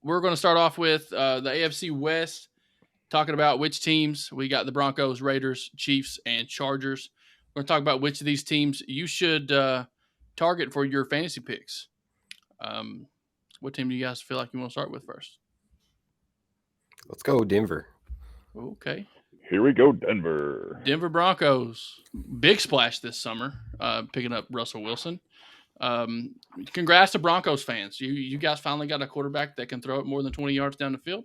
we're going to start off with the AFC West, talking about which teams. We got the Broncos, Raiders, Chiefs, and Chargers. We're going to talk about which of these teams you should target for your fantasy picks. Um, what team do you guys feel like you want to start with first? Let's go Denver. Okay. Here we go, Denver. Denver Broncos. Big splash this summer, picking up Russell Wilson. Um, Congrats to Broncos fans. You guys finally got a quarterback that can throw it more than 20 yards down the field.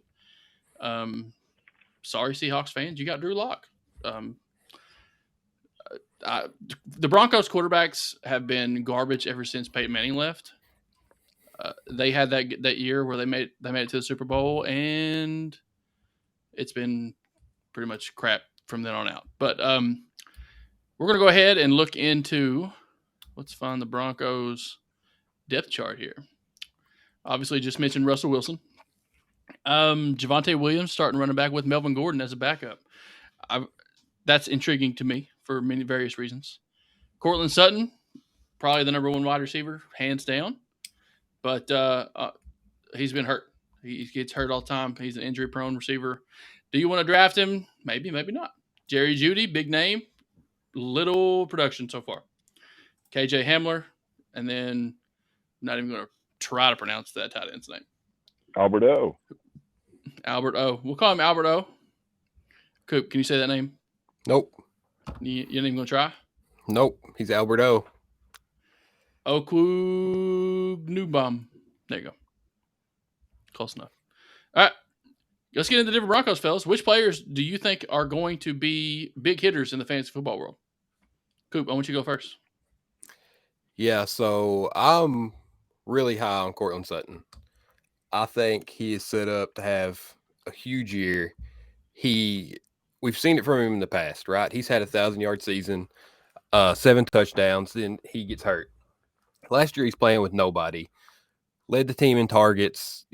Sorry, Seahawks fans, you got Drew Lock. Um, the Broncos quarterbacks have been garbage ever since Peyton Manning left. They had that year where they made it to the Super Bowl, and it's been pretty much crap from then on out. But we're going to go ahead and look into. Let's find the Broncos depth chart here. Obviously, just mentioned Russell Wilson. Javonte Williams starting running back with Melvin Gordon as a backup. That's intriguing to me for many various reasons. Courtland Sutton, probably the number one wide receiver, hands down. But he's been hurt. He gets hurt all the time. He's an injury-prone receiver. Do you want to draft him? Maybe, maybe not. Jerry Jeudy, big name, little production so far. KJ Hamler, and then I'm not even going to try to pronounce that tight end's name. Albert O. Albert O. We'll call him Albert O. Coop, can you say that name? Nope. You ain't even going to try? Nope. He's Albert O. Okwuegbunam. There you go. Close enough. All right. Let's get into the Denver Broncos, fellas. Which players do you think are going to be big hitters in the fantasy football world? Coop, I want you to go first. Yeah, so I'm really high on Courtland Sutton. I think he is set up to have a huge year. We've seen it from him in the past, right? He's had 1,000-yard season, 7 touchdowns, then he gets hurt. Last year he's playing with nobody. Led the team in targets,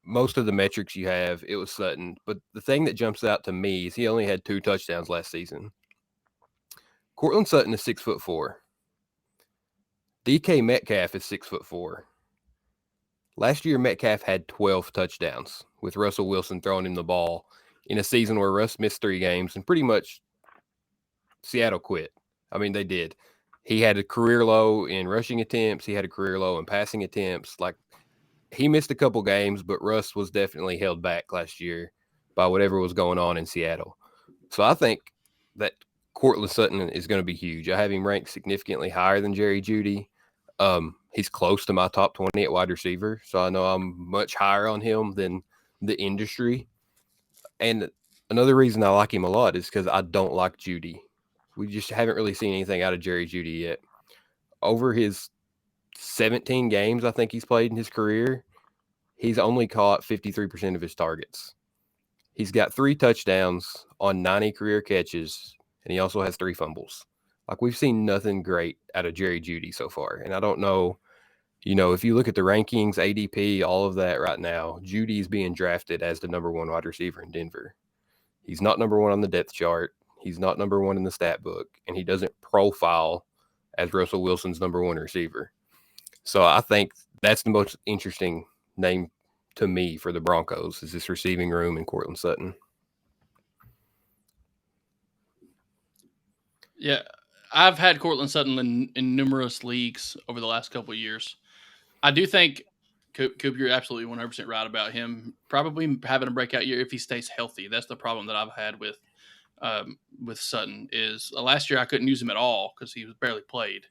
most of the metrics you have, it was Sutton. But the thing that jumps out to me is he only had 2 touchdowns last season. Courtland Sutton is 6'4". DK Metcalf is 6'4". Last year, Metcalf had 12 touchdowns with Russell Wilson throwing him the ball in a season where Russ missed 3 games and pretty much Seattle quit. I mean, they did. He had a career low in rushing attempts. He had a career low in passing attempts. Like, he missed a couple games, but Russ was definitely held back last year by whatever was going on in Seattle. So I think that Courtland Sutton is going to be huge. I have him ranked significantly higher than Jerry Jeudy. He's close to my top 20 at wide receiver, so I know I'm much higher on him than the industry. And another reason I like him a lot is because I don't like Jeudy. We just haven't really seen anything out of Jerry Jeudy yet. Over his 17 games I think he's played in his career, he's only caught 53% of his targets. He's got 3 touchdowns on 90 career catches, and he also has 3 fumbles. Like, we've seen nothing great out of Jerry Jeudy so far. And I don't know, if you look at the rankings, ADP, all of that right now, Jeudy is being drafted as the number 1 wide receiver in Denver. He's not number 1 on the depth chart. He's not number 1 in the stat book. And he doesn't profile as Russell Wilson's number 1 receiver. So I think that's the most interesting name to me for the Broncos is this receiving room in Courtland Sutton. Yeah. I've had Courtland Sutton in numerous leagues over the last couple of years. I do think, Coop, you're absolutely 100% right about him probably having a breakout year if he stays healthy. That's the problem that I've had with Sutton is last year I couldn't use him at all because he was barely played.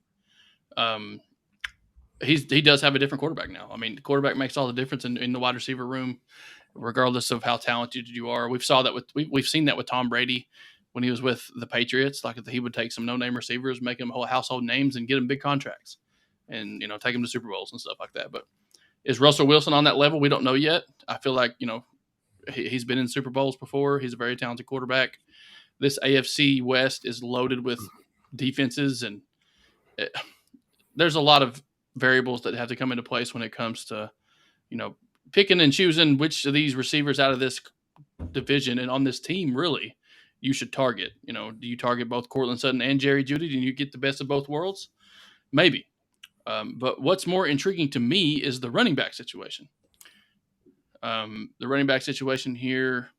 He does have a different quarterback now. I mean, the quarterback makes all the difference in the wide receiver room, regardless of how talented you are. We've seen that with Tom Brady. When he was with the Patriots, like he would take some no-name receivers, make them whole household names, and get them big contracts, and take them to Super Bowls and stuff like that. But is Russell Wilson on that level? We don't know yet. I feel like he's been in Super Bowls before. He's a very talented quarterback. This AFC West is loaded with defenses, and there's a lot of variables that have to come into place when it comes to picking and choosing which of these receivers out of this division and on this team really you should target. Do you target both Courtland Sutton and Jerry Jeudy? Do you get the best of both worlds? Maybe. But what's more intriguing to me is the running back situation. The running back situation here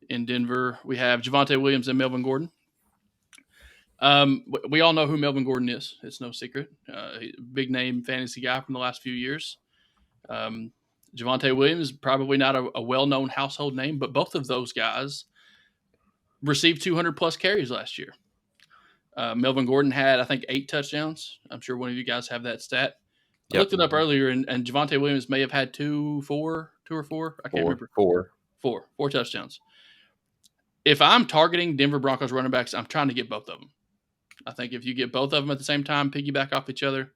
in Denver, we have Javonte Williams and Melvin Gordon. We all know who Melvin Gordon is. It's no secret. Big name fantasy guy from the last few years. Javonte Williams, probably not a well-known household name, but both of those guys received 200-plus carries last year. Melvin Gordon had, I think, 8 touchdowns. I'm sure one of you guys have that stat. I looked it up earlier, and Javonte Williams may have had 2 or 4. I can't remember. 4 touchdowns. If I'm targeting Denver Broncos running backs, I'm trying to get both of them. I think if you get both of them at the same time, piggyback off each other,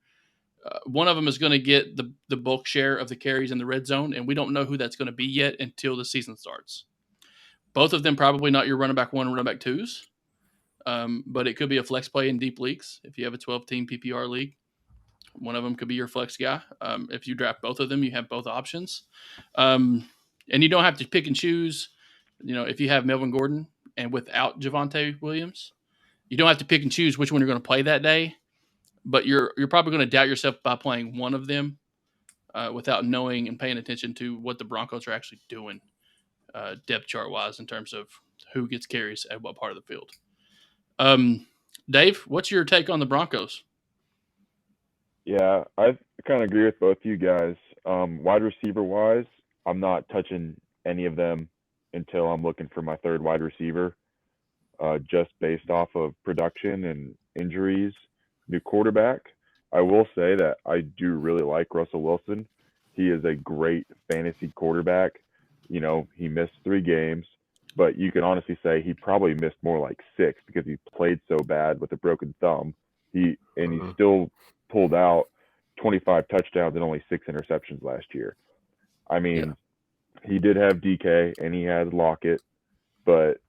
one of them is going to get the bulk share of the carries in the red zone, and we don't know who that's going to be yet until the season starts. Both of them probably not your running back 1 and running back 2s, but it could be a flex play in deep leagues. If you have a 12-team PPR league, one of them could be your flex guy. If you draft both of them, you have both options. And you don't have to pick and choose. If you have Melvin Gordon and without Javonte Williams, you don't have to pick and choose which one you're going to play that day. But you're probably going to doubt yourself by playing one of them without knowing and paying attention to what the Broncos are actually doing depth chart wise in terms of who gets carries at what part of the field. Dave, what's your take on the Broncos? Yeah, I kind of agree with both you guys. Wide receiver wise, I'm not touching any of them until I'm looking for my third wide receiver, just based off of production and injuries. New quarterback. I will say that I do really like Russell Wilson. He is a great fantasy quarterback. He missed 3 games, but you can honestly say he probably missed more like 6 because he played so bad with a broken thumb. He still pulled out 25 touchdowns and only 6 interceptions last year. I mean, he did have DK and he had Lockett, but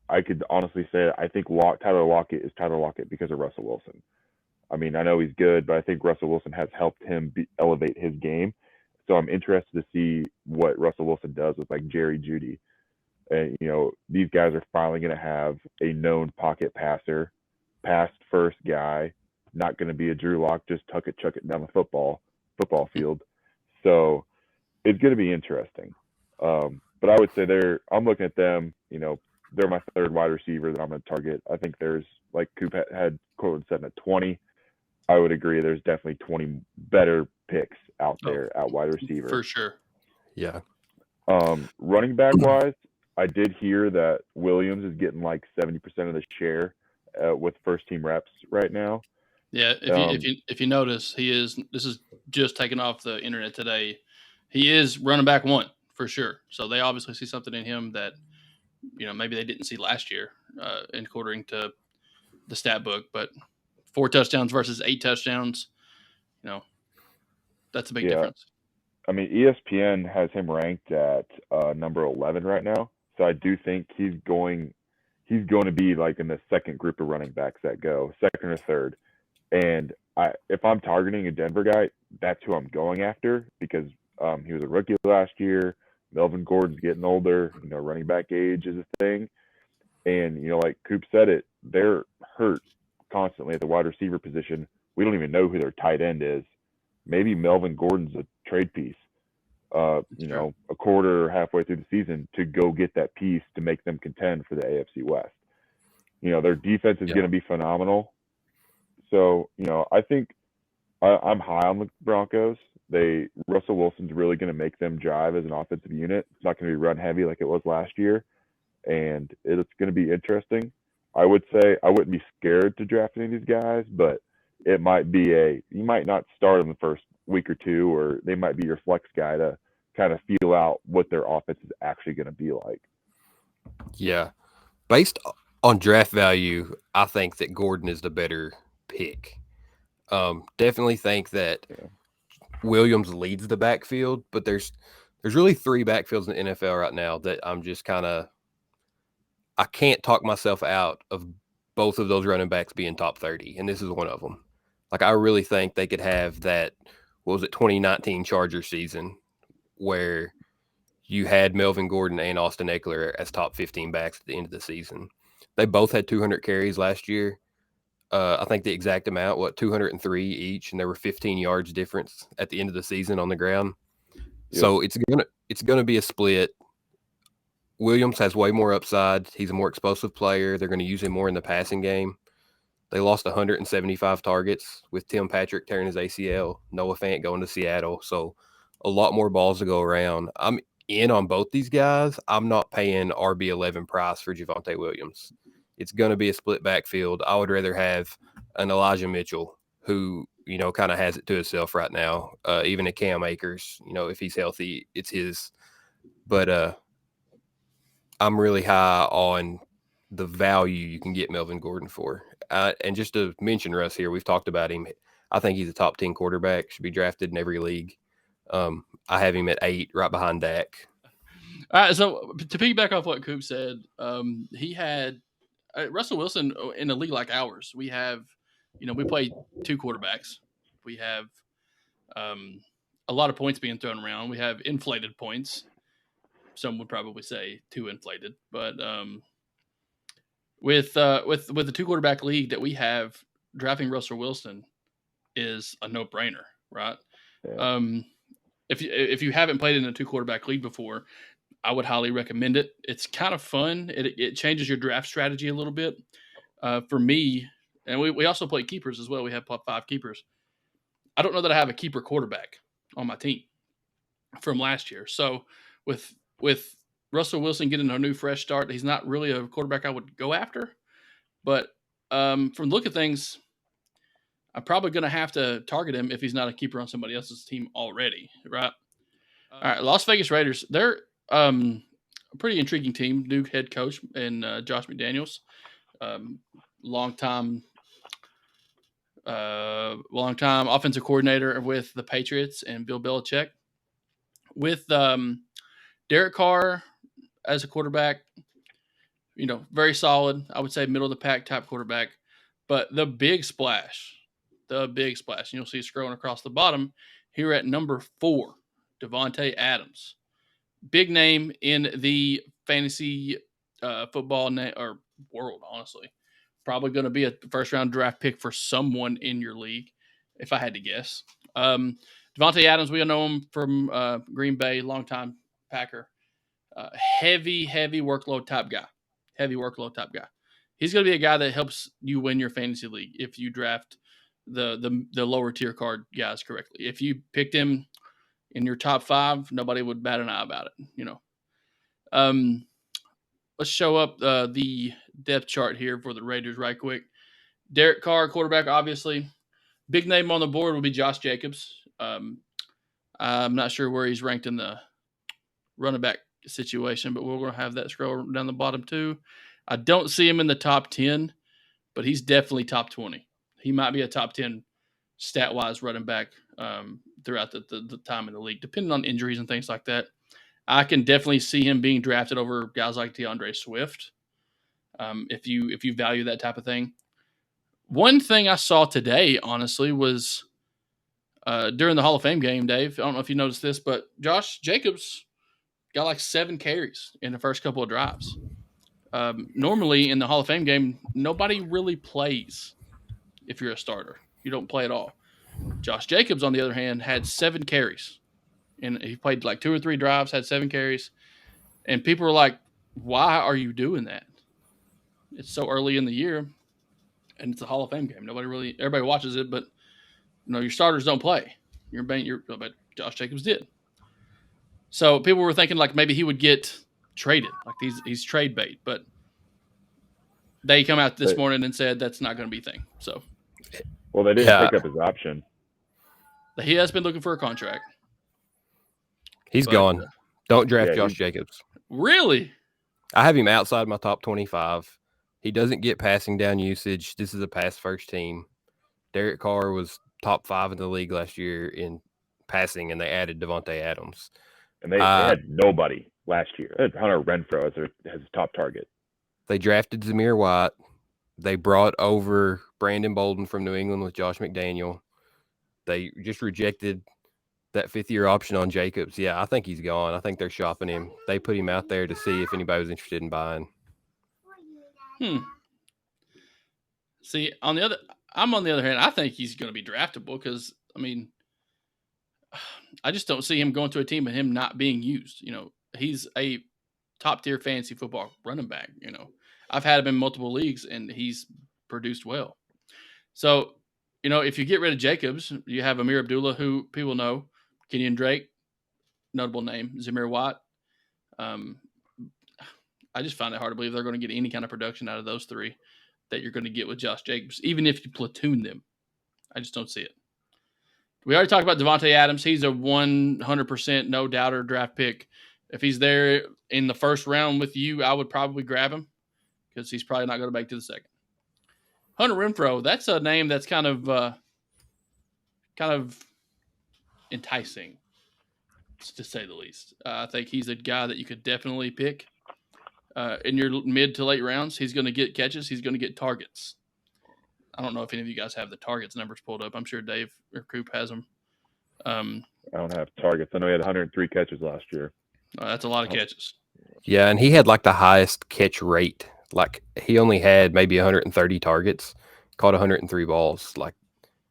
I could honestly say I think Tyler Lockett is Tyler Lockett because of Russell Wilson. I mean, I know he's good, but I think Russell Wilson has helped him elevate his game. So I'm interested to see what Russell Wilson does with like Jerry Jeudy. And, these guys are finally going to have a known pocket passer, pass first guy, not going to be a Drew Lock, just chuck it down the football field. So it's going to be interesting. But I would say I'm looking at them, they're my third wide receiver that I'm going to target. I think there's, like Coop had quoted setting at 20. I would agree. There's definitely 20 better picks out there at wide receiver. For sure. Yeah. Running back wise, I did hear that Williams is getting like 70% of the share with first team reps right now. Yeah. If you notice, this is just taken off the internet today. He is running back 1 for sure. So they obviously see something in him that, maybe they didn't see last year, according to the stat book, but 4 touchdowns versus 8 touchdowns, that's a big difference. I mean, ESPN has him ranked at number 11 right now. So I do think he's going to be like in the second group of running backs that go, second or third. And if I'm targeting a Denver guy, that's who I'm going after because he was a rookie last year. Melvin Gordon's getting older. Running back age is a thing. And, like Coop said it, they're hurt constantly at the wide receiver position. We don't even know who their tight end is. Maybe Melvin Gordon's a trade piece, a quarter or halfway through the season to go get that piece to make them contend for the AFC West. Their defense is going to be phenomenal. So, I think I'm high on the Broncos. Russell Wilson's really going to make them drive as an offensive unit. It's not going to be run heavy like it was last year. And it's going to be interesting. I would say I wouldn't be scared to draft any of these guys, but it might be you might not start in the first week or 2, or they might be your flex guy to kind of feel out what their offense is actually going to be like. Yeah. Based on draft value, I think that Gordon is the better pick. Definitely think that Williams leads the backfield, but there's really 3 backfields in the NFL right now that I'm just kind of I can't talk myself out of both of those running backs being top 30, and this is one of them. Like, I really think they could have that, 2019 Chargers season where you had Melvin Gordon and Austin Eckler as top 15 backs at the end of the season. They both had 200 carries last year. I think the exact amount, 203 each, and there were 15 yards difference at the end of the season on the ground. So it's gonna be a split. Williams has way more upside. He's a more explosive player. They're going to use him more in the passing game. They lost 175 targets with Tim Patrick tearing his ACL, Noah Fant going to Seattle. So a lot more balls to go around. I'm in on both these guys. I'm not paying RB11 price for Javonte Williams. It's going to be a split backfield. I would rather have an Elijah Mitchell who, kind of has it to himself right now. Even a Cam Akers, if he's healthy, it's his. But I'm really high on the value you can get Melvin Gordon for. And just to mention Russ here, we've talked about him. I think he's a top 10 quarterback, should be drafted in every league. I have him at 8, right behind Dak. All right, so to piggyback off what Coop said, he had Russell Wilson in a league like ours. We have, we play 2 quarterbacks. We have a lot of points being thrown around. We have inflated points. Some would probably say too inflated, but with the 2 quarterback league that we have, drafting Russell Wilson is a no brainer, right? Yeah. If you haven't played in a 2 quarterback league before, I would highly recommend it. It's kind of fun. It changes your draft strategy a little bit. For me, and we also play keepers as well. We have 5 keepers. I don't know that I have a keeper quarterback on my team from last year. So with Russell Wilson getting a new fresh start, he's not really a quarterback I would go after. But from the look of things, I'm probably going to have to target him if he's not a keeper on somebody else's team already, right? All right, Las Vegas Raiders. They're a pretty intriguing team. New head coach and Josh McDaniels, long time offensive coordinator with the Patriots and Bill Belichick. With Derek Carr as a quarterback, very solid. I would say middle of the pack type quarterback. But the big splash, and you'll see scrolling across the bottom here at number 4, Devontae Adams. Big name in the fantasy football or world, honestly. Probably going to be a first-round draft pick for someone in your league, if I had to guess. Devontae Adams, we all know him from Green Bay, longtime Packer. Heavy workload type guy. He's going to be a guy that helps you win your fantasy league if you draft the lower tier card guys correctly. If you picked him in your top 5, nobody would bat an eye about it. Let's show up the depth chart here for the Raiders right quick. Derek Carr, quarterback, obviously. Big name on the board will be Josh Jacobs. I'm not sure where he's ranked in the running back situation, but we're going to have that scroll down the bottom too. I don't see him in the top 10, but he's definitely top 20. He might be a top 10 stat-wise running back throughout the time in the league, depending on injuries and things like that. I can definitely see him being drafted over guys like DeAndre Swift if you value that type of thing. One thing I saw today, honestly, was during the Hall of Fame game, Dave. I don't know if you noticed this, but Josh Jacobs got like 7 carries in the first couple of drives. Normally in the Hall of Fame game, nobody really plays if you're a starter. You don't play at all. Josh Jacobs, on the other hand, had 7 carries. And he played like 2 or 3 drives, had 7 carries. And people were like, why are you doing that? It's so early in the year, and it's a Hall of Fame game. Everybody watches it, but your starters don't play. But Josh Jacobs did. So people were thinking like maybe he would get traded, like he's trade bait. But they come out this morning and said that's not going to be a thing. So, well, they didn't pick up his option. He has been looking for a contract. He's gone. Don't draft Josh Jacobs. Really? I have him outside my top 25. He doesn't get passing down usage. This is a pass-first team. Derek Carr was top 5 in the league last year in passing, and they added Devontae Adams. And they had nobody last year. They had Hunter Renfrow as his top target. They drafted Zamir White. They brought over Brandon Bolden from New England with Josh McDaniel. They just rejected that 5th-year option on Jacobs. Yeah, I think he's gone. I think they're shopping him. They put him out there to see if anybody was interested in buying. See, I'm on the other hand, I think he's going to be draftable because, I just don't see him going to a team and him not being used. He's a top tier fantasy football running back. I've had him in multiple leagues and he's produced well. So, if you get rid of Jacobs, you have Amir Abdullah, who people know, Kenyon Drake, notable name, Zamir White. I just find it hard to believe they're going to get any kind of production out of those three that you're going to get with Josh Jacobs, even if you platoon them. I just don't see it. We already talked about Devontae Adams. He's a 100% no doubter draft pick. If he's there in the first round with you, I would probably grab him because he's probably not going to make to the second. Hunter Renfrow, that's a name that's kind of enticing, to say the least. I think he's a guy that you could definitely pick in your mid to late rounds. He's going to get catches. He's going to get targets. I don't know if any of you guys have the targets numbers pulled up. I'm sure Dave or Coop has them. I don't have targets. I know he had 103 catches last year. That's a lot of catches. Yeah, and he had like the highest catch rate. Like he only had maybe 130 targets, caught 103 balls. Like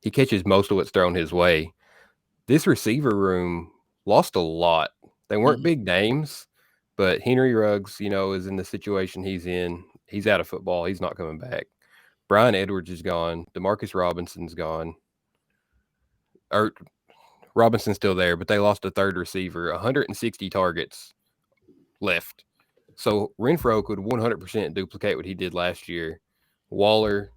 he catches most of what's thrown his way. This receiver room lost a lot. They weren't big names, but Henry Ruggs, is in the situation he's in. He's out of football. He's not coming back. Brian Edwards is gone. Demarcus Robinson's gone. Robinson's still there, but they lost a third receiver. 160 targets left. So Renfrow could 100% duplicate what he did last year. Waller,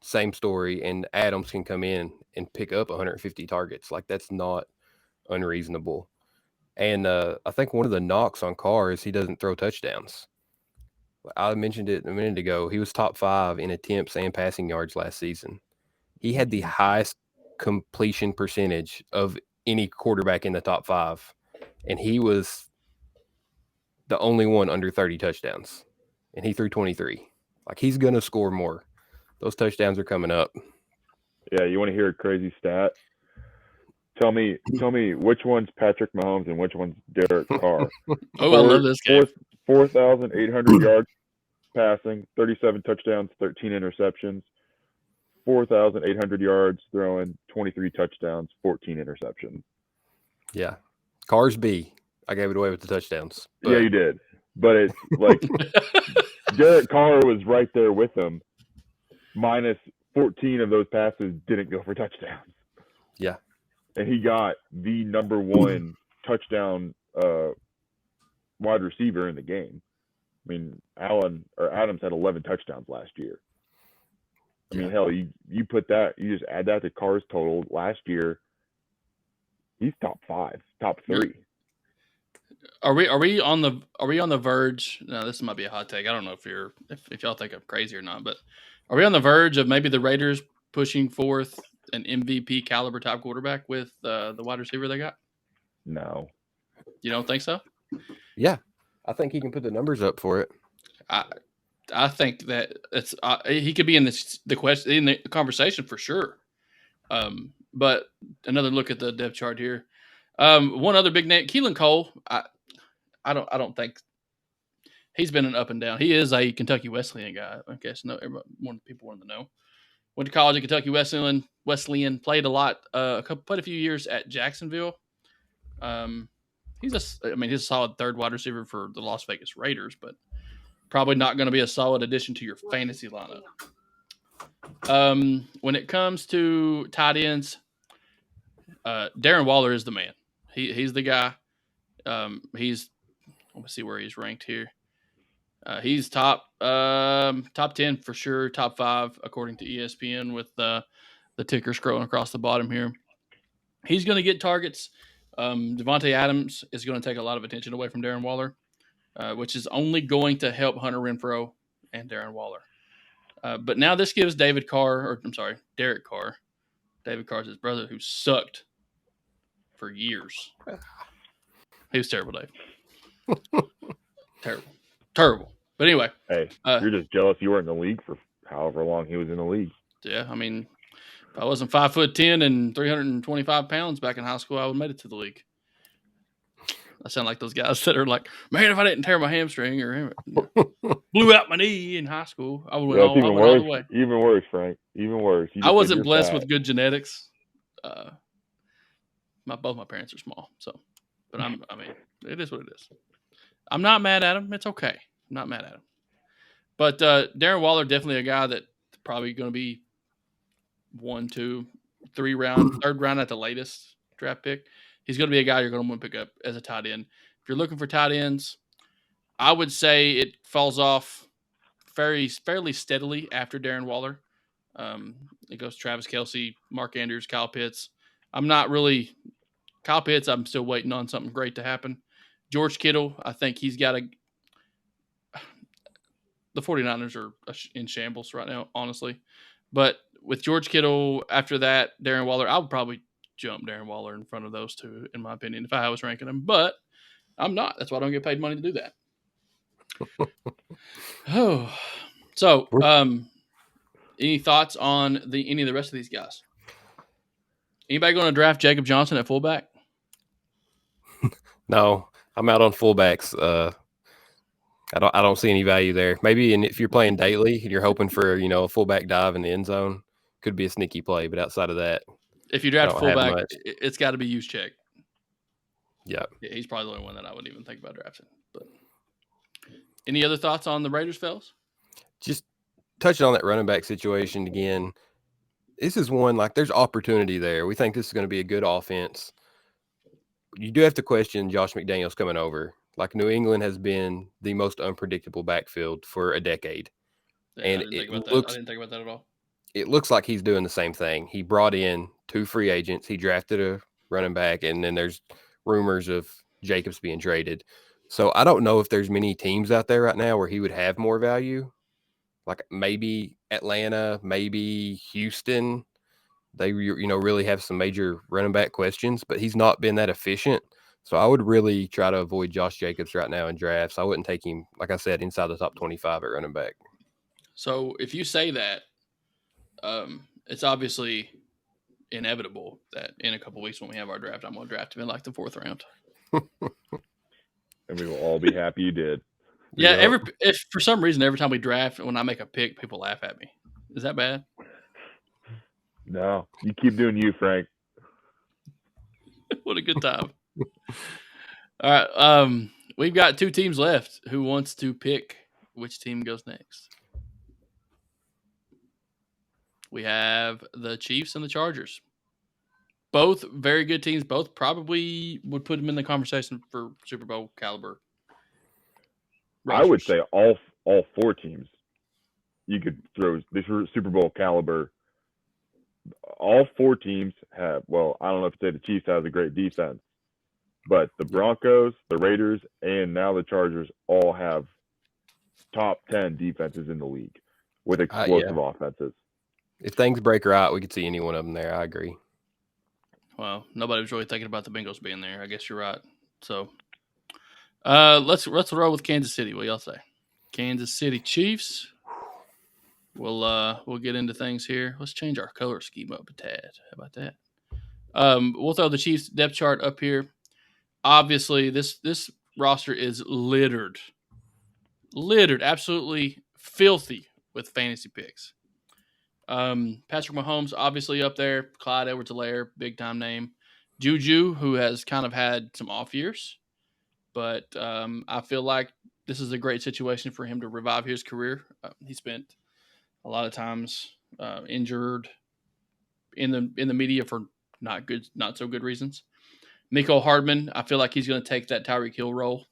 same story, and Adams can come in and pick up 150 targets. Like that's not unreasonable. And I think one of the knocks on Carr is he doesn't throw touchdowns. I mentioned it a minute ago. He was top 5 in attempts and passing yards last season. He had the highest completion percentage of any quarterback in the top 5, and he was the only one under 30 touchdowns, and he threw 23. Like he's going to score more. Those touchdowns are coming up. Yeah, you want to hear a crazy stat? Tell me which one's Patrick Mahomes and which one's Derek Carr. I love this game. 4,800 yards passing, 37 touchdowns, 13 interceptions. 4,800 yards throwing, 23 touchdowns, 14 interceptions. Yeah. Carr's B. I gave it away with the touchdowns. But... Yeah, you did. But it's like Derek Carr was right there with him. Minus 14 of those passes didn't go for touchdowns. Yeah. And he got the number 1 touchdown wide receiver in the game. I mean, Adams had 11 touchdowns last year. I mean, hell, you put that, you just add that to Carr's total last year. He's top 5, top 3. Are we on the verge? Now, this might be a hot take. I don't know if y'all think I'm crazy or not, but are we on the verge of maybe the Raiders pushing forth an MVP caliber type quarterback with the wide receiver they got? No. You don't think so? Yeah, I think he can put the numbers up for it. I think that it's he could be in the conversation for sure. But another look at the depth chart here. One other big name, Keelan Cole. I don't think he's been an up and down. He is a Kentucky Wesleyan guy. I guess more people want to know. Went to college at Kentucky Wesleyan. Played a lot. Played a few years at Jacksonville. He's a solid third wide receiver for the Las Vegas Raiders, but probably not going to be a solid addition to your fantasy lineup. When it comes to tight ends, Darren Waller is the man. He's the guy. Let's see where he's ranked here. He's top 10 for sure, top 5 according to ESPN with the ticker scrolling across the bottom here. He's going to get targets. Devontae Adams is going to take a lot of attention away from Darren Waller, which is only going to help Hunter Renfrow and Darren Waller. But now this gives Derek Carr. David Carr's his brother, who sucked for years. He was terrible, Dave. Terrible. But anyway. Hey, you're just jealous you were in the league for however long he was in the league. Yeah, I mean, if I wasn't 5'10" and 325 pounds back in high school, I would have made it to the league. I sound like those guys that are like, man, if I didn't tear my hamstring or blew out my knee in high school, I would have went all the way. Even worse, Frank. Even worse. I wasn't blessed with good genetics. Both my parents are small, so. But I mean, it is what it is. I'm not mad at him. It's okay. I'm not mad at him. But Darren Waller, definitely a guy that's probably going to be 1, 2, 3 round, third round at the latest draft pick. He's going to be a guy you're going to want to pick up as a tight end. If you're looking for tight ends, I would say it falls off fairly steadily after Darren Waller. It goes Travis Kelce, Mark Andrews, Kyle Pitts. Kyle Pitts, I'm still waiting on something great to happen. George Kittle, I think he's got the 49ers are in shambles right now, honestly. But with George Kittle, after that, Darren Waller, I would probably jump Darren Waller in front of those two, in my opinion, if I was ranking them. But I'm not. That's why I don't get paid money to do that. Oh, so any thoughts on any of the rest of these guys? Anybody going to draft Jacob Johnson at fullback? No, I'm out on fullbacks. I don't see any value there. Maybe if you're playing daily and you're hoping for a fullback dive in the end zone, could be a sneaky play. But outside of that, if you draft fullback, it's got to be Juszczyk. Yeah, he's probably the only one that I would even think about drafting. But any other thoughts on the Raiders, fellas? Just touching on that running back situation again. This is one, like, there's opportunity there. We think this is going to be a good offense. You do have to question Josh McDaniels coming over. Like, New England has been the most unpredictable backfield for a decade. Yeah, and I didn't think about that at all. It looks like he's doing the same thing. He brought in 2 free agents. He drafted a running back, and then there's rumors of Jacobs being traded. So I don't know if there's many teams out there right now where he would have more value. Like maybe Atlanta, maybe Houston. They really have some major running back questions, but he's not been that efficient. So I would really try to avoid Josh Jacobs right now in drafts. I wouldn't take him, like I said, inside the top 25 at running back. So if you say that, it's obviously inevitable that in a couple of weeks when we have our draft, I'm going to draft him in like the 4th round. And we will all be happy you did. Yeah, if for some reason every time we draft, when I make a pick, people laugh at me. Is that bad? No, you keep doing you, Frank. What a good time. All right, we've got 2 teams left. Who wants to pick which team goes next? We have the Chiefs and the Chargers. Both very good teams. Both probably would put them in the conversation for Super Bowl caliber rosters. I would say all 4 teams you could throw this Super Bowl caliber. All 4 teams have, well, I don't know if to say the Chiefs has a great defense, but the Broncos, the Raiders, and now the Chargers all have top 10 defenses in the league with explosive offenses. If things break right, we could see any one of them there. I agree. Well, nobody was really thinking about the Bengals being there. I guess you're right. So let's roll with Kansas City. What y'all say? Kansas City Chiefs. We'll get into things here. Let's change our color scheme up a tad. How about that? We'll throw the Chiefs depth chart up here. Obviously, this roster is littered, absolutely filthy with fantasy picks. Patrick Mahomes obviously up there. Clyde Edwards-Helaire, big time name. Juju, who has kind of had some off years, but I feel like this is a great situation for him to revive his career. He spent a lot of times injured in the media for not so good reasons. Mecole Hardman, I feel like he's going to take that Tyreek Hill role.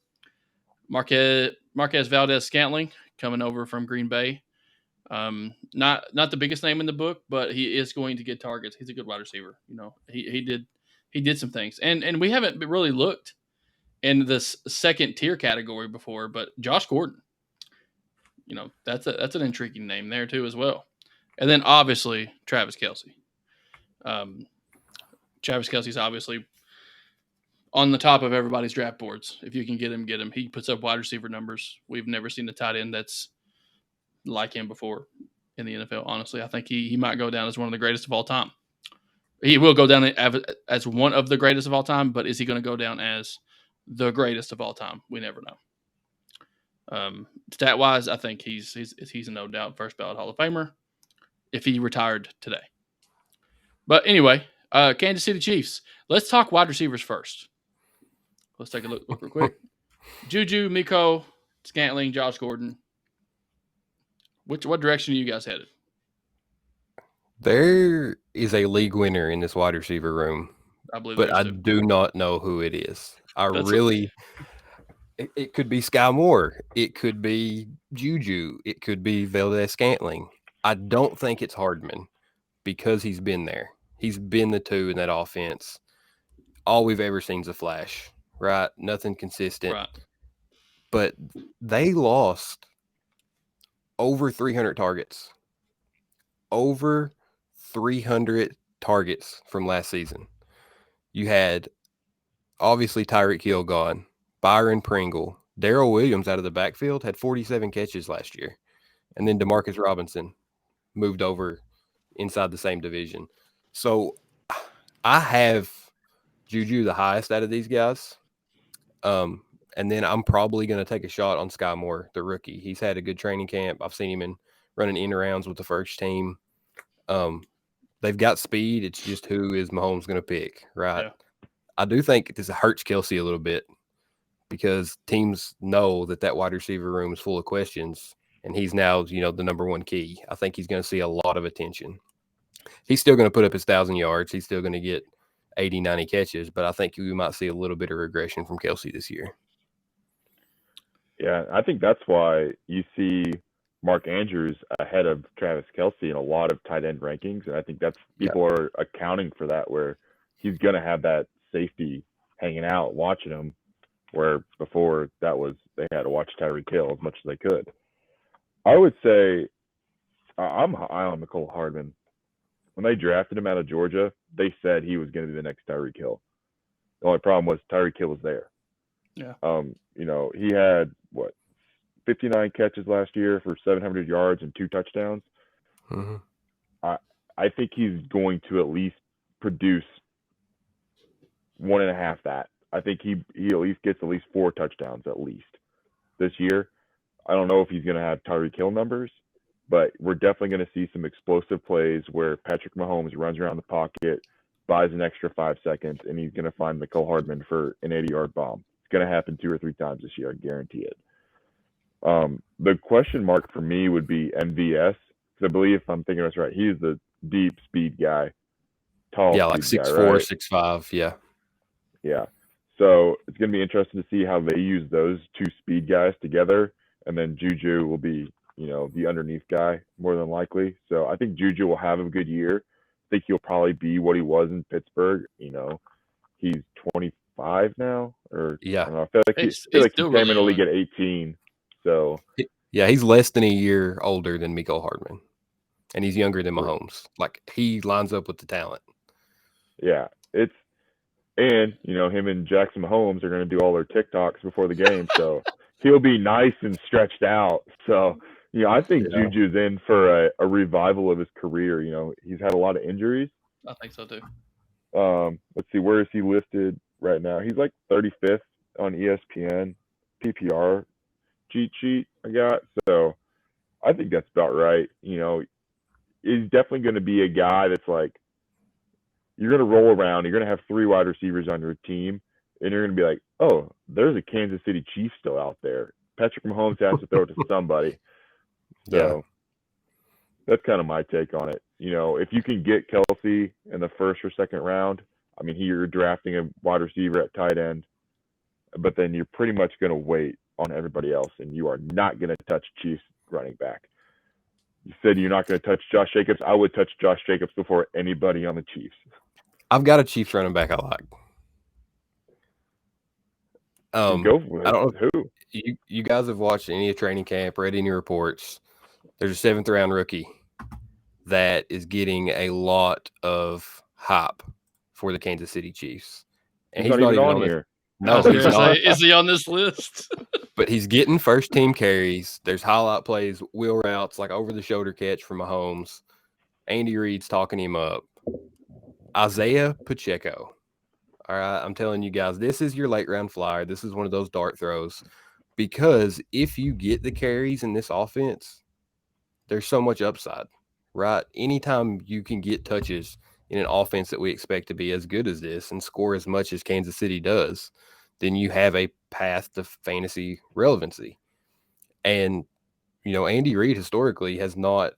Marquez Valdez-Scantling coming over from Green Bay. Not the biggest name in the book, but he is going to get targets. He's a good wide receiver. He did some things, and we haven't really looked in this second tier category before. But Josh Gordon, that's an intriguing name there too as well. And then obviously Travis Kelce. Travis Kelce's obviously on the top of everybody's draft boards. If you can get him, get him. He puts up wide receiver numbers. We've never seen a tight end that's like him before in the NFL. Honestly, I think he might go down as one of the greatest of all time. He will go down as one of the greatest of all time, but is he going to go down as the greatest of all time? We never know. Stat wise, I think he's a no doubt first ballot Hall of Famer if he retired today. But anyway, Kansas City Chiefs. Let's talk wide receivers first. Let's take a look real quick. Juju, Miko, Scantling, Josh Gordon. What direction are you guys headed? There is a league winner in this wide receiver room, I believe but there I is too. do not know who it is. That's It could be Sky Moore. It could be Juju. It could be Valdez Scantling. I don't think it's Hardman because he's been there. He's been the two in that offense. All we've ever seen is a flash, right? Nothing consistent. right. But they lost over 300 targets. Over 300 targets from last season. You had, obviously, Tyreek Hill gone. Byron Pringle. Darrell Williams out of the backfield had 47 catches last year. And then Demarcus Robinson moved over inside the same division. So I have Juju the highest out of these guys. And then I'm probably going to take a shot on Sky Moore, the rookie. He's had a good training camp. I've seen him running in-arounds with the first team. They've got speed. It's just who is Mahomes going to pick, right? Yeah. I do think this hurts Kelsey a little bit because teams know that wide receiver room is full of questions, and he's now, the number one key. I think he's going to see a lot of attention. He's still going to put up his 1,000 yards. He's still going to get 80, 90 catches, but I think we might see a little bit of regression from Kelsey this year. Yeah, I think that's why you see Mark Andrews ahead of Travis Kelce in a lot of tight end rankings. And I think that's people are accounting for that, where he's going to have that safety hanging out, watching him, where before that was they had to watch Tyreek Hill as much as they could. I would say I'm high on Mecole Hardman. When they drafted him out of Georgia, they said he was going to be the next Tyreek Hill. The only problem was Tyreek Hill was there. Yeah. He had 59 catches last year for 700 yards and 2 touchdowns. Mm-hmm. I think he's going to at least produce 1.5 that. I think he at least gets at least 4 touchdowns at least this year. I don't know if he's going to have Tyreek Hill numbers, but we're definitely going to see some explosive plays where Patrick Mahomes runs around the pocket, buys an extra 5 seconds, and he's going to find Mecole Hardman for an 80-yard bomb. It's going to happen 2 or 3 times this year. I guarantee it. The question mark for me would be MVS, because I believe, if I'm thinking that's right, he's the deep speed guy, tall. Yeah, like 6'4", right? 6'5", yeah. Yeah. So it's going to be interesting to see how they use those 2 speed guys together, and then Juju will be, the underneath guy more than likely. So I think Juju will have a good year. I think he'll probably be what he was in Pittsburgh. He's 25 now, or yeah. I don't know. I feel like he came in the league at 18. So yeah, he's less than a year older than Mecole Hardman, and he's younger than Mahomes. Like, he lines up with the talent. Yeah, him and Jackson Mahomes are going to do all their TikToks before the game, so he'll be nice and stretched out. So I think Juju's in for a revival of his career. He's had a lot of injuries. I think so too. Let's see, where is he listed right now? He's like 35th on ESPN PPR cheat sheet I got. So I think that's about right. He's definitely going to be a guy that's like, you're going to roll around, you're going to have 3 wide receivers on your team, and you're going to be like, oh, there's a Kansas City Chief still out there. Patrick Mahomes has to throw it to somebody. So that's kind of my take on it. If you can get Kelce in the first or second round, I mean, you're drafting a wide receiver at tight end, but then you're pretty much going to wait on everybody else, and you are not going to touch Chiefs running back. You said you're not going to touch Josh Jacobs. I would touch Josh Jacobs before anybody on the Chiefs. I've got a Chiefs running back I like. Go for it. I don't know who. You guys have watched any training camp, read any reports. There's a 7th round rookie that is getting a lot of hype for the Kansas City Chiefs. And he's not even on here. No, he's not. Is he on this list? But he's getting first team carries. There's highlight plays, wheel routes, like over the shoulder catch from Mahomes. Andy Reid's talking him up. Isaiah Pacheco. All right, I'm telling you guys, this is your late round flyer. This is one of those dart throws, because if you get the carries in this offense, there's so much upside, right? Anytime you can get touches in an offense that we expect to be as good as this and score as much as Kansas City does, then you have a path to fantasy relevancy. And, Andy Reid historically has not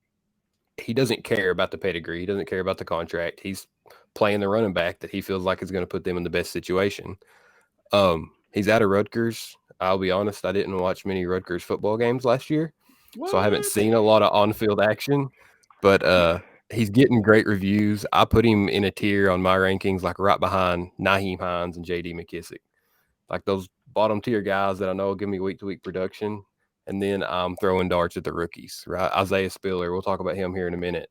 – he doesn't care about the pedigree. He doesn't care about the contract. He's playing the running back that he feels like is going to put them in the best situation. He's out of Rutgers. I'll be honest, I didn't watch many Rutgers football games last year, so I haven't seen a lot of on-field action. But he's getting great reviews. I put him in a tier on my rankings, like right behind Nyheim Hines and J.D. McKissick, like those bottom-tier guys that I know will give me week-to-week production. And then I'm throwing darts at the rookies, right? Isaiah Spiller, we'll talk about him here in a minute.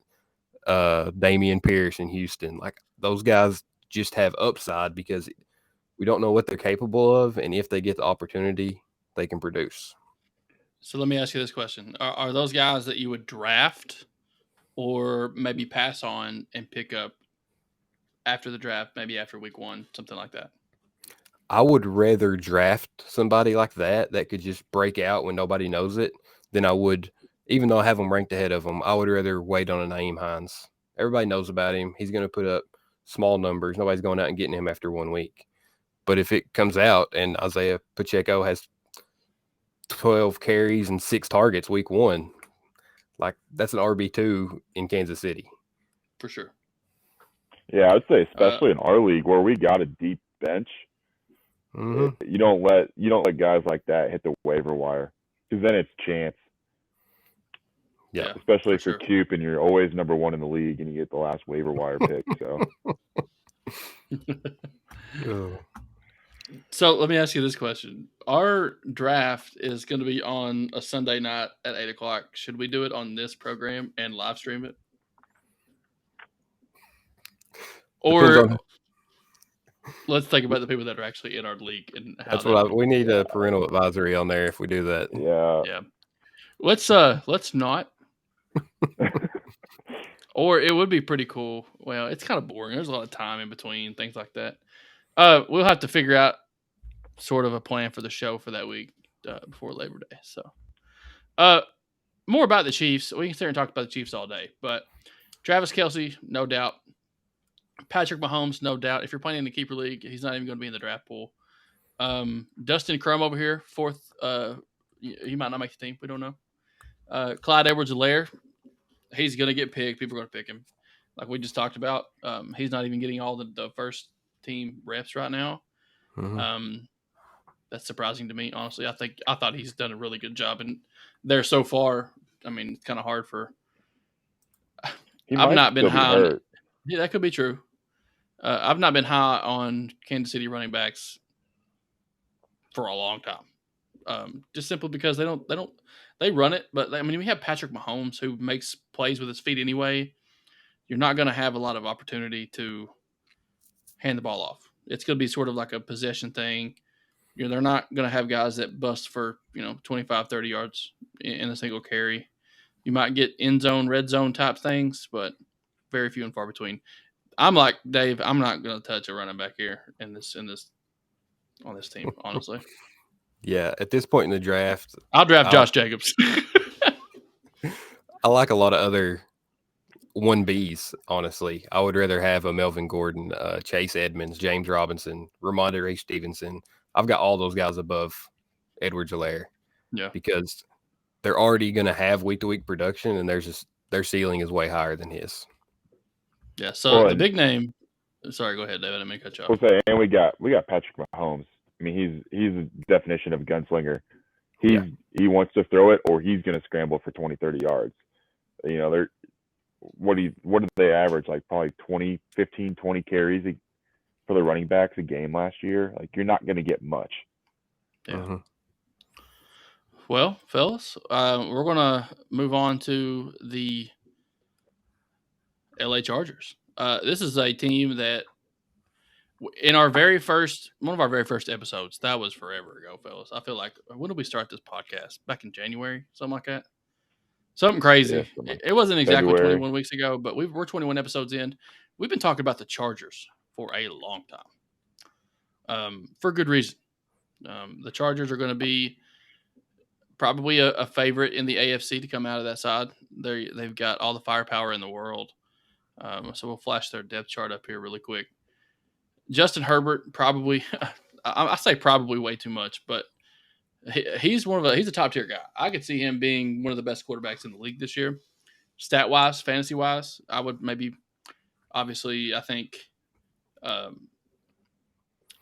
Damian Pierce in Houston, like those guys just have upside because we don't know what they're capable of, and if they get the opportunity, they can produce. So let me ask you this question. Are those guys that you would draft or maybe pass on and pick up after the draft, maybe after week 1, something like that? I would rather draft somebody like that could just break out when nobody knows it than I would, even though I have them ranked ahead of them, I would rather wait on a Nyheim Hines. Everybody knows about him. He's going to put up small numbers. Nobody's going out and getting him after 1 week. But if it comes out and Isaiah Pacheco has 12 carries and 6 targets week 1, like that's an RB2 in Kansas City. For sure. Yeah, I would say especially in our league where we got a deep bench. Mm-hmm. You don't let guys like that hit the waiver wire because then it's chance. Yeah, especially if you're Coop and you're always number 1 in the league and you get the last waiver wire pick. So let me ask you this question: our draft is going to be on a Sunday night at 8:00. Should we do it on this program and live stream it, or let's think about the people that are actually in our league and how that's what we need a parental advisory on there if we do that. Yeah. Let's not. Or it would be pretty cool. Well, it's kind of boring. There's a lot of time in between, things like that. We'll have to figure out sort of a plan for the show for that week before Labor Day. So, more about the Chiefs. We can sit here and talk about the Chiefs all day. But Travis Kelce, no doubt. Patrick Mahomes, no doubt. If you're playing in the keeper league, he's not even going to be in the draft pool. Dustin Crum over here, 4th. He might not make the team. We don't know. Clyde Edwards-Helaire, he's going to get picked. People are going to pick him. Like we just talked about, he's not even getting all the first team reps right now. Mm-hmm. That's surprising to me, honestly. I thought he's done a really good job in there so far. I mean, it's kind of hard for. I've not been high on. Yeah, that could be true. I've not been high on Kansas City running backs for a long time. Just simply because they run it, but I mean, we have Patrick Mahomes who makes plays with his feet anyway. You're not going to have a lot of opportunity to hand the ball off. It's going to be sort of like a possession thing. They're not going to have guys that bust for 25, 30 yards in a single carry. You might get end zone, red zone type things, but very few and far between. I'm like Dave. I'm not going to touch a running back here on this team, honestly. Yeah, at this point in the draft, I'll draft Josh Jacobs. I like a lot of other 1Bs, honestly. I would rather have a Melvin Gordon, Chase Edmonds, James Robinson, Ramondre Stevenson. I've got all those guys above Edwards-Helaire. Yeah. Because they're already going to have week-to-week production, and their ceiling is way higher than his. Yeah, so the big name – sorry, go ahead, David. I didn't mean to cut you off. And we got Patrick Mahomes. I mean, he's a definition of gunslinger. He wants to throw it, or he's going to scramble for 20, 30 yards. What did they average? Like probably 15, 20 carries for the running backs a game last year. Like you're not going to get much. Yeah. Mm-hmm. Well, fellas, we're going to move on to the LA Chargers. This is a team that in one of our very first episodes, that was forever ago, fellas. I feel like, when did we start this podcast? Back in January, something like that? Something crazy. Yeah, it wasn't exactly February. 21 weeks ago, but we're 21 episodes in. We've been talking about the Chargers for a long time, for good reason. The Chargers are going to be probably a favorite in the AFC to come out of that side. They've got all the firepower in the world. So we'll flash their depth chart up here really quick. Justin Herbert, probably, I say probably way too much, but he's a top tier guy. I could see him being one of the best quarterbacks in the league this year. Stat wise, fantasy wise, I would maybe, obviously, I think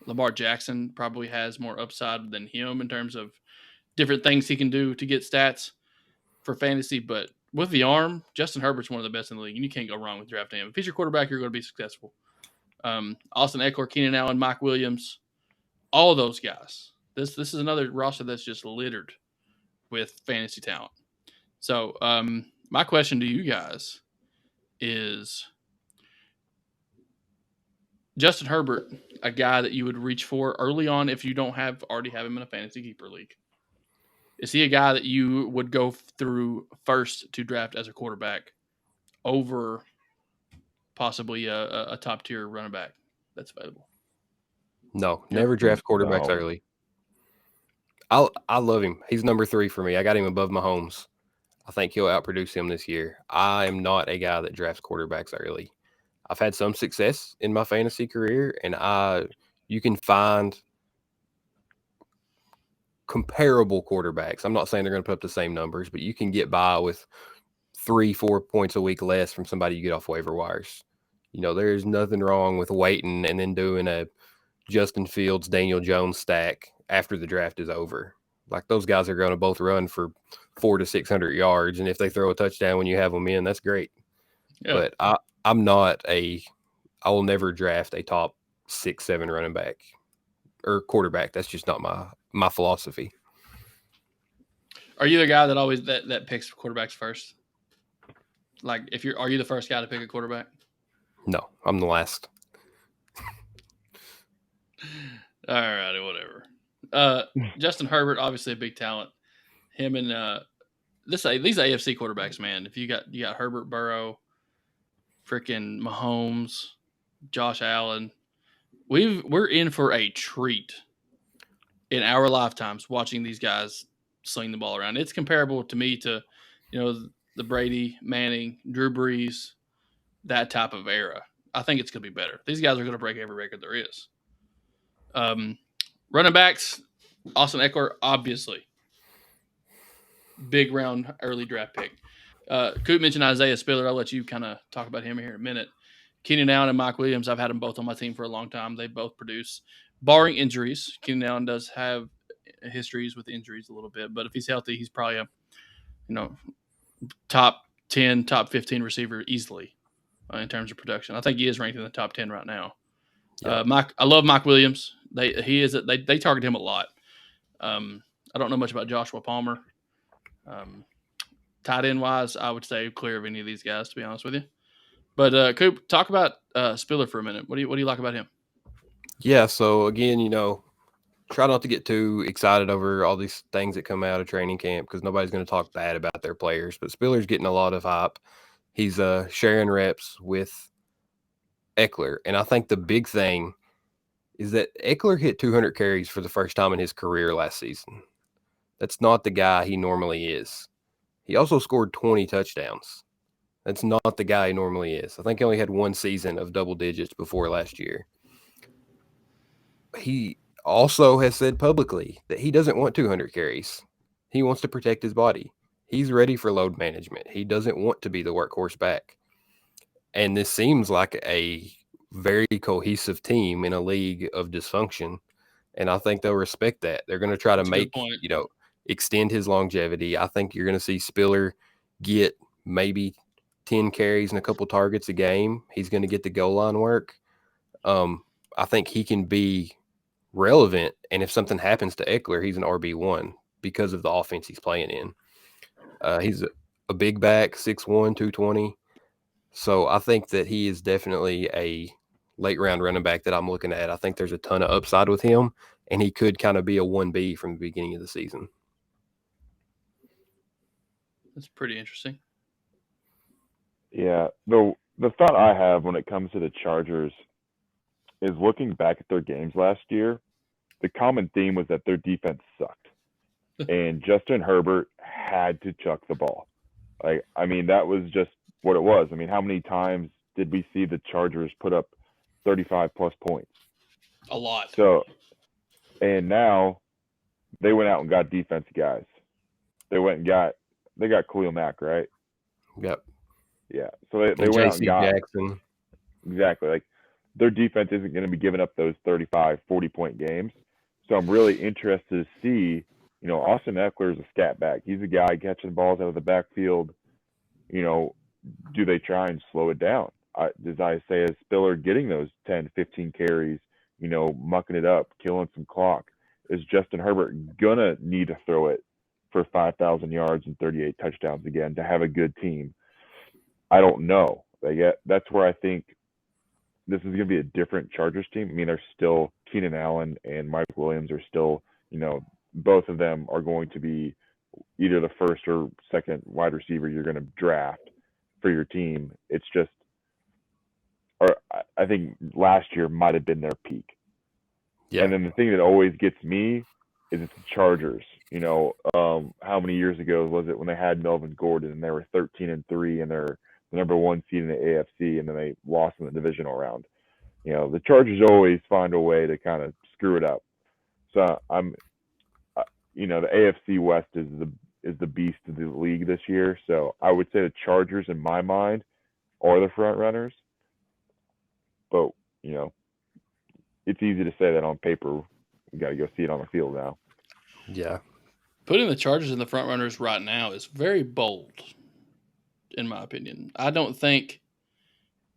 Lamar Jackson probably has more upside than him in terms of different things he can do to get stats for fantasy. But with the arm, Justin Herbert's one of the best in the league, and you can't go wrong with drafting him. If he's your quarterback, you're going to be successful. Austin Eckler, Keenan Allen, Mike Williams, all of those guys. This is another roster that's just littered with fantasy talent. So my question to you guys is, Justin Herbert, a guy that you would reach for early on if you don't already have him in a fantasy keeper league? Is he a guy that you would go through first to draft as a quarterback over possibly a top tier running back that's available? No, never draft quarterbacks early. I love him. He's number 3 for me. I got him above Mahomes. I think he'll outproduce him this year. I am not a guy that drafts quarterbacks early. I've had some success in my fantasy career, and you can find comparable quarterbacks. I'm not saying they're going to put up the same numbers, but you can get by with 3-4 points a week less from somebody you get off waiver wires. There's nothing wrong with waiting and then doing a Justin Fields, Daniel Jones stack after the draft is over. Like, those guys are going to both run for 400 to 600 yards, and if they throw a touchdown when you have them in, that's great. Yeah. But I will never draft a top 6-7 running back or quarterback. That's just not my philosophy. Are you the guy that always that picks quarterbacks first? Like, are you the first guy to pick a quarterback? No, I'm the last. All righty, whatever. Justin Herbert, obviously a big talent. Him and these AFC quarterbacks, man. If you got Herbert, Burrow, freaking Mahomes, Josh Allen, we're in for a treat in our lifetimes watching these guys sling the ball around. It's comparable to me to, the Brady, Manning, Drew Brees, that type of era. I think it's going to be better. These guys are going to break every record there is. Running backs, Austin Eckler, obviously. Big round early draft pick. Coop mentioned Isaiah Spiller. I'll let you kind of talk about him here in a minute. Keenan Allen and Mike Williams, I've had them both on my team for a long time. They both produce. Barring injuries, Keenan Allen does have histories with injuries a little bit, but if he's healthy, he's probably a top 10, top 15 receiver easily in terms of production. I think he is ranked in the top 10 right now. Yeah. I love Mike Williams. They target him a lot. I don't know much about Joshua Palmer. Tight end wise, I would stay clear of any of these guys, to be honest with you. But Coop, talk about Spiller for a minute. What do you like about him? Yeah, so again, try not to get too excited over all these things that come out of training camp, because nobody's going to talk bad about their players. But Spiller's getting a lot of hype. He's sharing reps with Eckler, and I think the big thing is that Eckler hit 200 carries for the first time in his career last season. That's not the guy he normally is. He also scored 20 touchdowns. That's not the guy he normally is. I think he only had one season of double digits before last year. He also has said publicly that he doesn't want 200 carries. He wants to protect his body. He's ready for load management. He doesn't want to be the workhorse back. And this seems like a very cohesive team in a league of dysfunction. And I think they'll respect that. They're going to try to extend his longevity. I think you're going to see Spiller get maybe 10 carries and a couple targets a game. He's going to get the goal line work. I think he can be relevant. And if something happens to Eckler, he's an RB1 because of the offense he's playing in. He's a big back, 6'1", 220. So I think that he is definitely a late round running back that I'm looking at. I think there's a ton of upside with him, and he could kind of be a 1B from the beginning of the season. That's pretty interesting. Yeah. The thought I have when it comes to the Chargers is, looking back at their games last year, the common theme was that their defense sucked. And Justin Herbert had to chuck the ball. That was just what it was. I mean, how many times did we see the Chargers put up 35 plus points? A lot. So, and now they went out and got defensive guys. They got Khalil Mack, right? Yep. Yeah. So they And went out and J.C. got Jackson. exactly like their defense isn't going to be giving up those 35, 40-point games. So I'm really interested to see, Austin Eckler is a scat back. He's a guy catching balls out of the backfield. Do they try and slow it down? Does Isaiah Spiller getting those 10, 15 carries, mucking it up, killing some clock? Is Justin Herbert going to need to throw it for 5,000 yards and 38 touchdowns again to have a good team? I don't know. That's where I think this is going to be a different Chargers team. I mean, there's still Keenan Allen and Mike Williams are still, both of them are going to be either the first or second wide receiver you're going to draft for your team. It's just, or I think last year might have been their peak. Yeah. And then the thing that always gets me is it's the Chargers. How many years ago was it when they had Melvin Gordon and they were 13-3 and they're the number one seed in the AFC and then they lost in the divisional round? The Chargers always find a way to kind of screw it up. So the AFC West is the beast of the league this year. So I would say the Chargers, in my mind, are the front runners. But it's easy to say that on paper. We got to go see it on the field now. Yeah. Putting the Chargers in the front runners right now is very bold, in my opinion. I don't think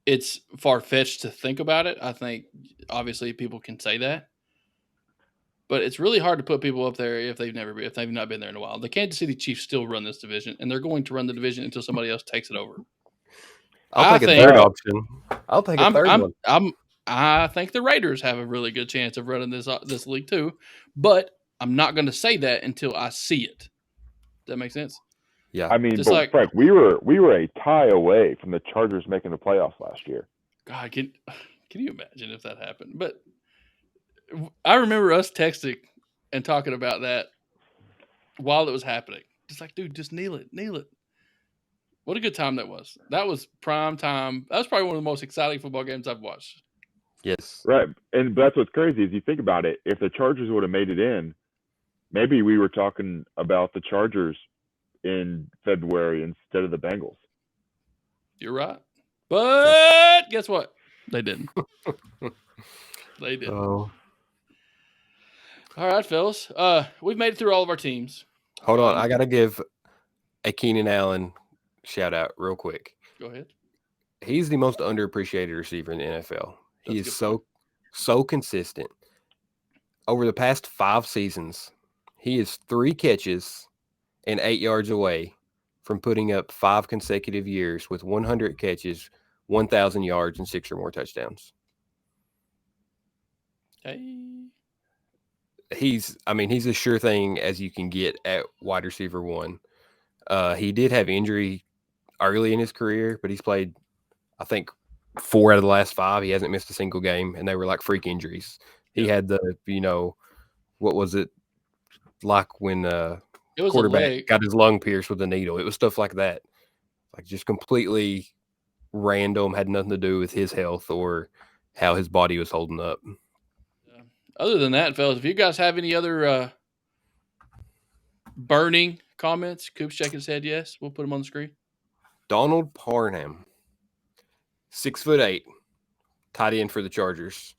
it's far-fetched to think about it. I think, obviously, people can say that. But it's really hard to put people up there if they've not been there in a while. The Kansas City Chiefs still run this division, and they're going to run the division until somebody else takes it over. I'll take a third option. I'll take a third one. I think the Raiders have a really good chance of running this league too, but I'm not going to say that until I see it. Does that make sense? Yeah. I mean, Frank, we were a tie away from the Chargers making the playoffs last year. God, can you imagine if that happened? But I remember us texting and talking about that while it was happening. Just like, dude, just kneel it. What a good time that was. That was prime time. That was probably one of the most exciting football games I've watched. Yes. Right. And that's what's crazy is you think about it. If the Chargers would have made it in, maybe we were talking about the Chargers in February instead of the Bengals. You're right. But guess what? They didn't. They didn't. Oh. All right, fellas. We've made it through all of our teams. Hold on. I got to give a Keenan Allen shout out real quick. Go ahead. He's the most underappreciated receiver in the NFL. He is so consistent. Over the past 5 seasons, he is 3 catches and 8 yards away from putting up 5 consecutive years with 100 catches, 1,000 yards, and 6 or more touchdowns. Hey. He's as sure thing as you can get at wide receiver 1. He did have injury early in his career, but he's played, I think, 4 out of the last 5. He hasn't missed a single game, and they were like freak injuries. He had the, what was it like when it was quarterback got his lung pierced with a needle? It was stuff like that, like just completely random, had nothing to do with his health or how his body was holding up. Other than that, fellas, if you guys have any other burning comments, Coop's shaking his head yes. We'll put them on the screen. Donald Parham, 6'8", tight end for the Chargers.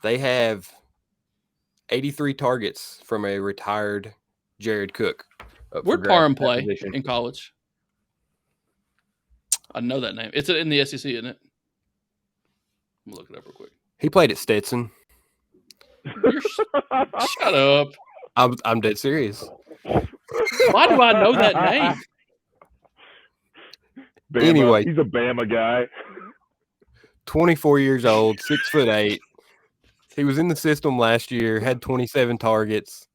They have 83 targets from a retired Jared Cook. Where'd Parham play in college? I know that name. It's in the SEC, isn't it? I'm going to look it up real quick. He played at Stetson. Shut up. I'm dead serious. Why do I know that name? Bama. Anyway, he's a Bama guy. 24 years old, 6'8". He was in the system last year, had 27 targets,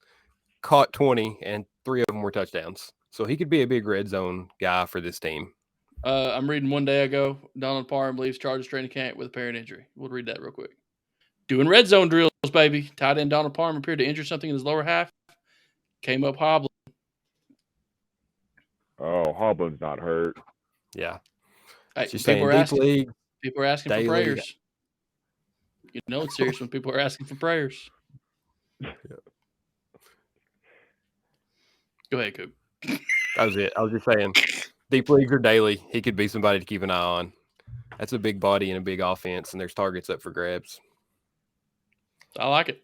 caught 20, and 3 of them were touchdowns. So he could be a big red zone guy for this team. I'm reading one day ago, Donald Parham leaves Chargers training camp with apparent injury. We'll read that real quick. Doing red zone drills, baby. Tight end Donald Parham appeared to injure something in his lower half. Came up hobbling. Oh, Hoblin's not hurt. Yeah. Hey, people were asking. People are asking for Daily. prayers. You know it's serious when people are asking for prayers. Go ahead, Coop. That was it. I was just saying, deep leagues or daily, he could be somebody to keep an eye on. That's a big body and a big offense, and there's targets up for grabs. I like it.